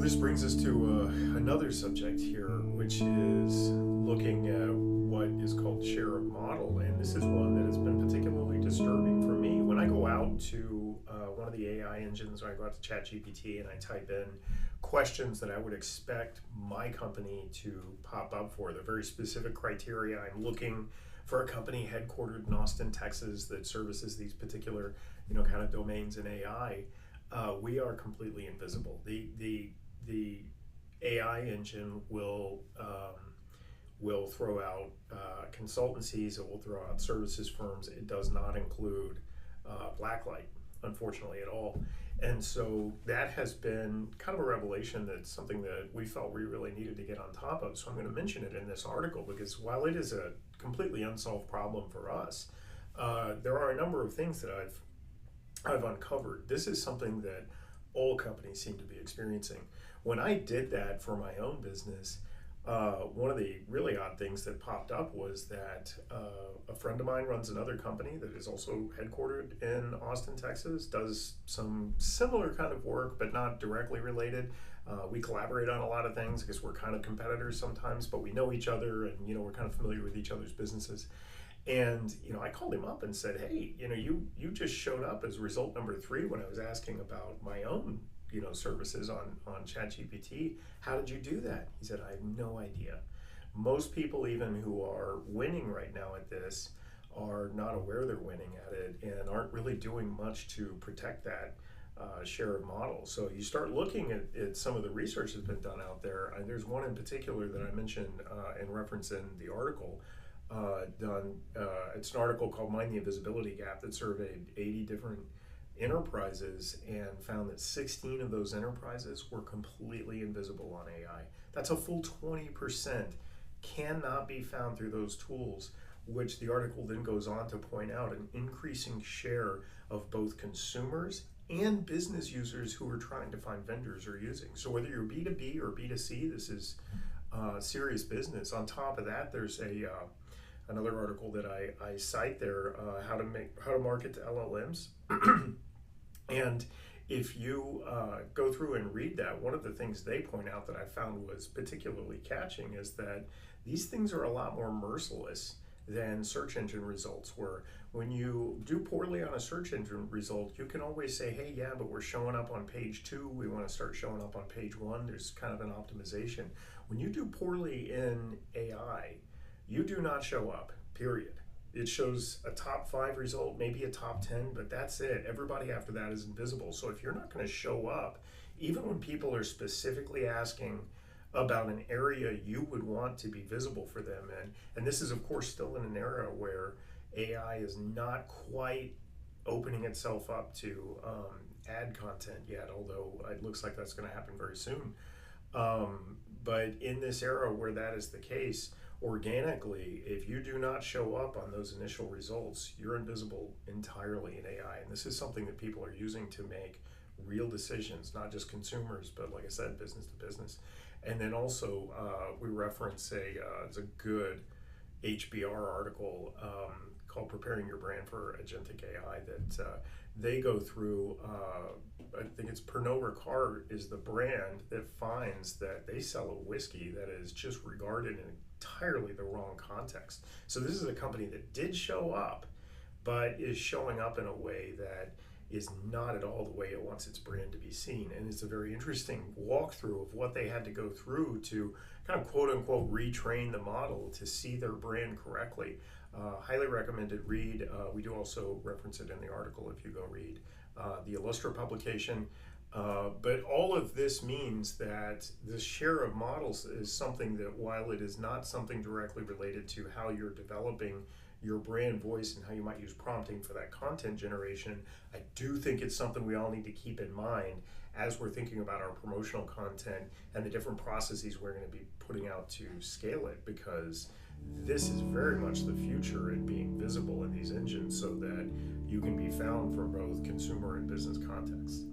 this brings us to another subject here, which is looking at what is called share of model. And this is one that has been particularly disturbing for me. When I go out to one of the AI engines, or I go out to ChatGPT and I type in questions that I would expect my company to pop up for, the very specific criteria. I'm looking for a company headquartered in Austin, Texas, that services these particular, kind of domains in AI. We are completely invisible. The AI engine will throw out consultancies. It will throw out services firms. It does not include blacklight, unfortunately, at all. And so that has been kind of a revelation. That's something that we felt we really needed to get on top of. So I'm going to mention it in this article because while it is a completely unsolved problem for us, there are a number of things that I've uncovered. This is something that all companies seem to be experiencing. When I did that for my own business, one of the really odd things that popped up was that a friend of mine runs another company that is also headquartered in Austin, Texas, does some similar kind of work, but not directly related. We collaborate on a lot of things because we're kind of competitors sometimes, but we know each other and, we're kind of familiar with each other's businesses. And, I called him up and said, hey, you just showed up as result number 3 when I was asking about my own, services on ChatGPT. How did you do that? He said, I have no idea. Most people, even who are winning right now at this, are not aware they're winning at it and aren't really doing much to protect that share of models. So you start looking at some of the research that's been done out there. And there's one in particular that I mentioned in reference in the article. It's an article called Mind the Invisibility Gap that surveyed 80 different enterprises and found that 16 of those enterprises were completely invisible on AI. That's a full 20% cannot be found through those tools, which the article then goes on to point out an increasing share of both consumers and business users who are trying to find vendors are using. So whether you're B2B or B2C, this is serious business. On top of that, there's another article that I cite there, how to market to LLMs. And if you go through and read that, one of the things they point out that I found was particularly catching is that these things are a lot more merciless than search engine results, where when you do poorly on a search engine result, you can always say, hey, yeah, but we're showing up on page 2. We want to start showing up on page 1. There's kind of an optimization. When you do poorly in AI, you do not show up, period. It shows a top 5 result, maybe a top 10, but that's it. Everybody after that is invisible. So if you're not going to show up, even when people are specifically asking about an area you would want to be visible for them, and this is of course still in an era where AI is not quite opening itself up to ad content yet, although it looks like that's going to happen very soon. But in this era where that is the case, organically, if you do not show up on those initial results, you're invisible entirely in AI. And this is something that people are using to make real decisions, not just consumers, but like I said, business to business. And then also, we reference it's a good HBR article called Preparing Your Brand for Agentic AI that they go through. I think it's Pernod Ricard is the brand that finds that they sell a whiskey that is just regarded in entirely the wrong context. So this is a company that did show up, but is showing up in a way that is not at all the way it wants its brand to be seen. And it's a very interesting walkthrough of what they had to go through to kind of quote unquote retrain the model to see their brand correctly. Highly recommended read. We do also reference it in the article if you go read the Illustra publication. But all of this means that the share of models is something that, while it is not something directly related to how you're developing your brand voice and how you might use prompting for that content generation, I do think it's something we all need to keep in mind as we're thinking about our promotional content and the different processes we're going to be putting out to scale it, because this is very much the future in being visible in these engines so that you can be found for both consumer and business contexts.